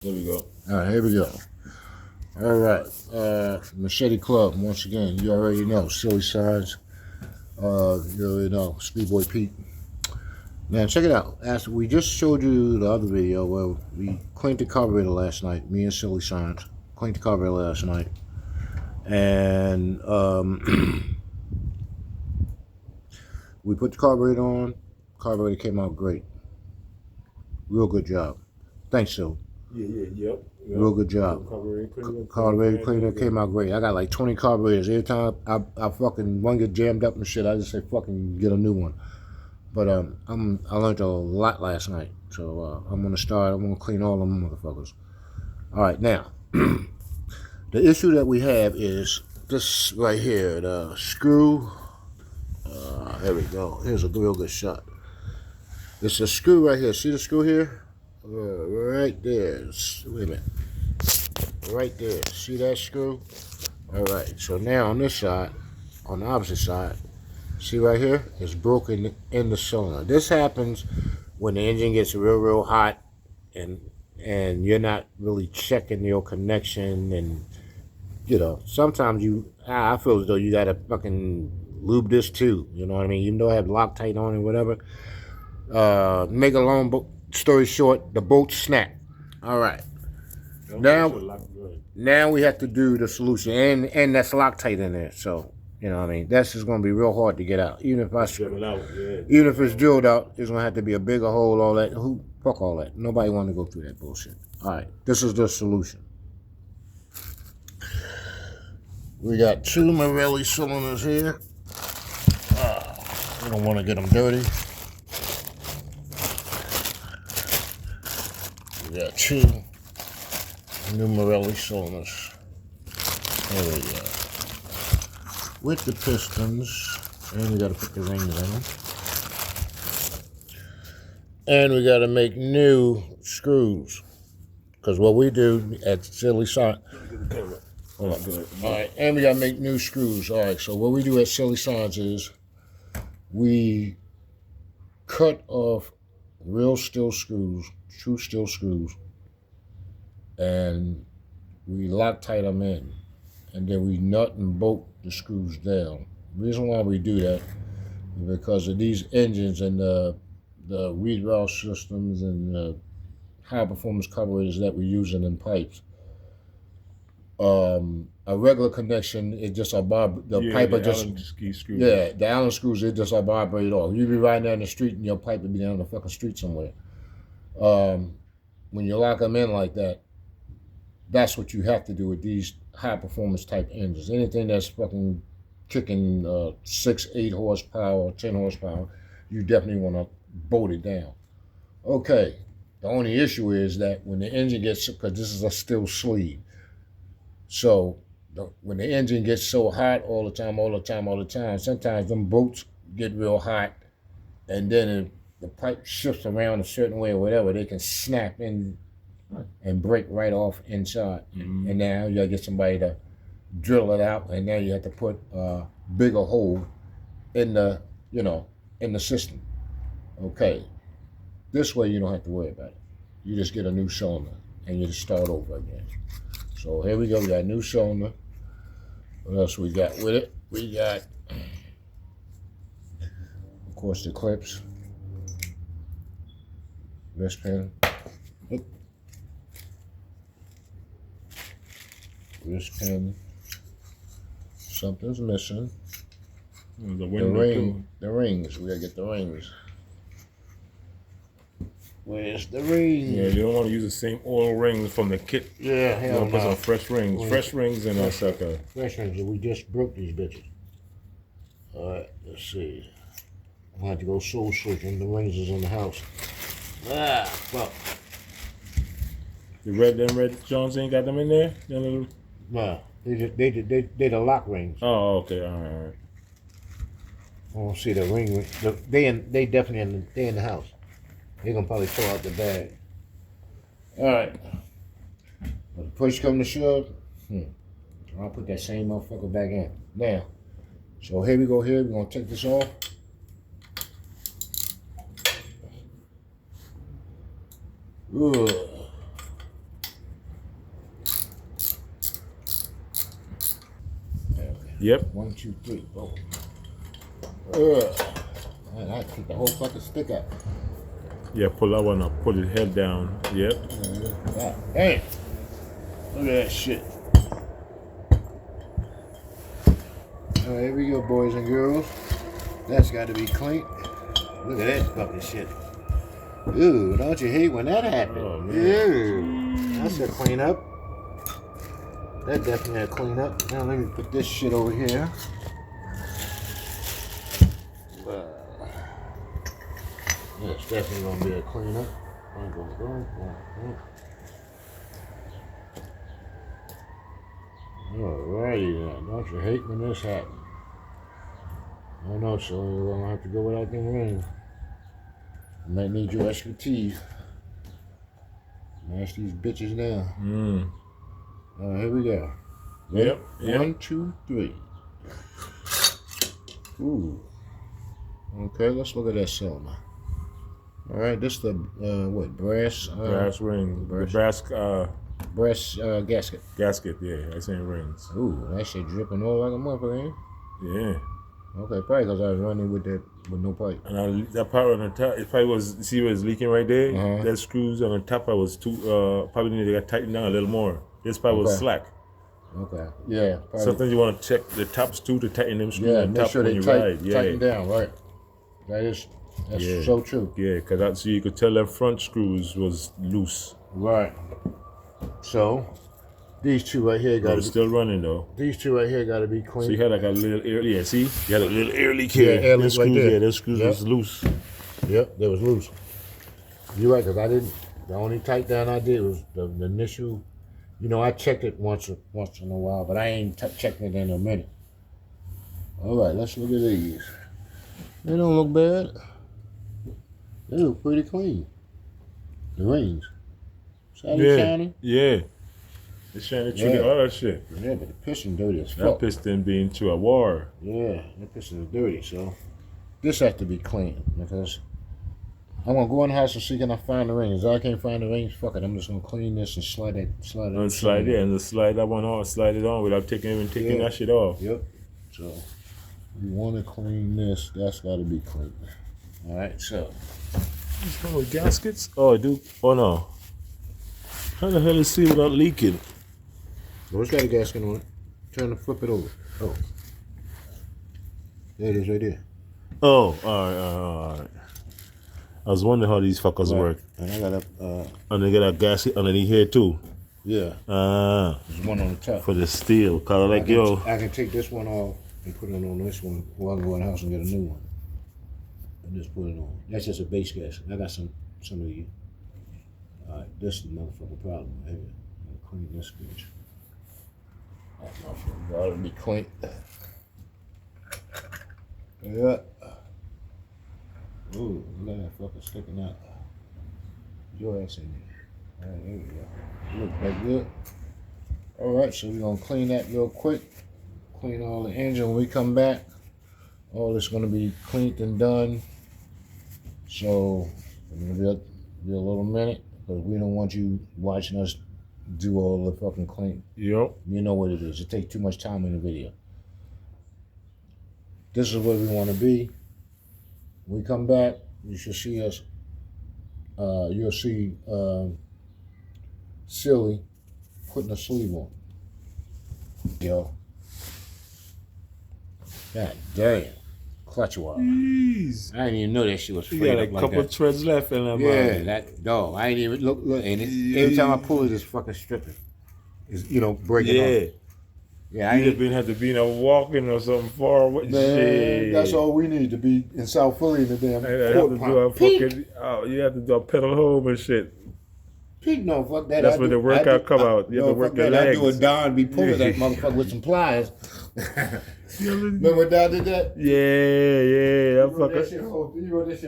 There we go. All right, here we go. All right, Machete Club, once again, you already know, Silly Signs, you already know, Speedboy Pete. Now, check it out. As we just showed you the other video where we cleaned the carburetor last night, me and Silly Signs, cleaned the carburetor last night. And we put the carburetor on, carburetor came out great. Real good job. Thanks, Sil. Yep. Real good job. Carburetor cleaner came out great. I got like 20 carburetors. Every time I fucking one get jammed up and shit, I just say fucking get a new one. But I learned a lot last night, so I'm gonna clean all them motherfuckers. All right, now the issue that we have is this right here, the screw. There we go. Here's a real good shot. It's a screw right here. See the screw here? Right there. Wait a minute. Right there. See that screw? All right. So now on this side, on the opposite side, see right here? It's broken in the cylinder. This happens when the engine gets real hot and you're not really checking your connection, and sometimes I feel as though you gotta fucking lube this too. You know what I mean? Even though I have Loctite on and whatever. Make a long story short, the bolt snapped. All right. Now we have to do the solution, and that's Loctite in there. So you know what I mean. That's just gonna be real hard to get out. Even if it's drilled out, it's gonna have to be a bigger hole. All that. Fuck all that. Nobody want to go through that bullshit. All right. This is the solution. We got 2 Minarelli cylinders here. We don't want to get them dirty. We got 2 new Minarelli cylinders. There we go. With the pistons, and we got to put the rings in them. And we got to make new screws, because what we do at Silly Signs. All right, and we got to make new screws. All right, so what we do at Silly Signs is we cut off real steel screws, true steel screws, and we Loctite them in, and then we nut and bolt the screws down. The reason why we do that is because of these engines and the reroute systems and the high performance carburetors that we're using in pipes. A regular connection, it just the pipe will just the Allen screws, it just vibrate off. You be riding down the street and your pipe will be down the fucking street somewhere. When you lock them in like that, that's what you have to do with these high performance type engines. Anything that's fucking kicking 6, 8 horsepower, 10 horsepower, you definitely want to bolt it down. Okay, the only issue is that when the engine gets, because this is a steel sleeve, so when the engine gets so hot all the time, sometimes them bolts get real hot, and then the pipe shifts around a certain way or whatever, they can snap in and break right off inside. And now you gotta get somebody to drill it out, and now you have to put a bigger hole in the in the system. Okay, this way you don't have to worry about it. You just get a new cylinder and you just start over again. So here we go. We got a new cylinder. What else we got with it? We got, of course, the clips, wrist pin, wrist pin. Something's missing. The rings. We gotta get the rings. Where's the ring? Yeah, you don't want to use the same oil rings from the kit. Yeah, hell no. Put some fresh rings. Fresh rings and a sucker. Fresh rings. We just broke these bitches. All right, let's see. I had to go soul searching. The rings is in the house. Fuck. The red Jones ain't got them in there? Nah, they the lock rings. Oh, okay, all right. I don't see the ring. They definitely in the house. They're gonna probably pull out the bag. All right. When the push come to shove, I'll put that same motherfucker back in. Now, so here we go. We're gonna take this off. Ugh. Yep. 1, 2, 3. Boom. Man, I took the whole fucking stick out. Yeah, pull that one up. Pull the head down. Yep. God damn. Look at that shit. All right, here we go, boys and girls. That's got to be clean. Look at that fucking shit. Ooh, don't you hate when that happens? Oh, man. Ew. That's a clean up. That definitely a clean up. Now let me put this shit over here. It's definitely gonna be a clean up. Alrighty then. Don't you hate when this happens? I don't know, so we're gonna have to go without them rings. I might need your expertise. Mash these bitches down. Alright, here we go. Yep. 1, 2, 3. Ooh. Okay, let's look at that cylinder. Alright, this is the what, brass Brass ring. brass gasket. Gasket, yeah. I saying rings. Ooh, that shit dripping all like a motherfucker, ain't it? Yeah. Okay, probably because I was running with no pipe. And that part on the top, it probably was, see where it's leaking right there? Uh-huh. That screws on the top, I was probably needed to get tightened down a little more. This part was slack. Okay. Yeah. Probably. Sometimes you want to check the tops too to tighten them screws Yeah, on make top sure when they you tight, ride. Yeah. tighten down, right. That's so true. Yeah, because that's so you could tell them front screws was loose. Right. So, these two right here got to It's still running though. These two right here got to be clean. So you had like a little air, yeah, see? You had a little air leak Yeah, here. air leak right there. Yeah, those screws was loose. Yep, they was loose. You're right, because I didn't, the only tight down I did was the initial, I checked it once in a while, but I ain't checked it in a minute. All right, let's look at these. They don't look bad. They look pretty clean. The rings. Shining? Yeah. It's shining through all that shit. Yeah, but the piston dirty as fuck. That piston being to a war. Yeah, that piston is dirty, so this has to be clean because I'm gonna go in the house and see can I find the rings. If I can't find the rings, fuck it. I'm just gonna clean this and slide it. And slide that one on, slide it on without taking that shit off. Yep. So you want to clean this, that's got to be clean. All right, so. These little gaskets? Oh, dude. Oh, no. How the hell is it without leaking? Oh, it's got a gasket on it. Trying to flip it over. Oh. There it is right there. Oh, all right. I was wondering how these fuckers work. And I got a... and they got a gasket underneath here, too. Yeah. There's one on the top. For the steel. I can take this one off and put it on this one while I go in the house and get a new one. And just put it on. That's just a base gasket. I got some of these. All right, this is the motherfucking problem right here. I'm gonna clean this bitch. That motherfucker gotta be clean. Yeah. Ooh, look at that fucker sticking out. Your ass in there. All right, there we go. Look that good. All right, so we're gonna clean that real quick. Clean all the engine when we come back. All this gonna be cleaned and done. So it's gonna be a little minute because we don't want you watching us do all the fucking clean. Yep. You know what it is. It takes too much time in the video. This is where we want to be. When we come back, you should see us. You'll see Silly putting a sleeve on. Yo. God damn. Clutch wire. Jeez. I didn't even know that shit was You frayed got up a like couple that. threads left in that Yeah, that dog. I ain't even look and every time I pull it, it's fucking stripping. It's breaking off. Yeah, I ain't had to be in a walking or something far away. man. Shit. That's all we need to be in South Philly in the damn I have to do a fucking. You have to do a pedal home and shit. Pete, no, fuck that. That's where the workout come out. You have to work your legs. I do a Don be pulling that motherfucker with some pliers. Remember when Don did that? Yeah. You wrote that shit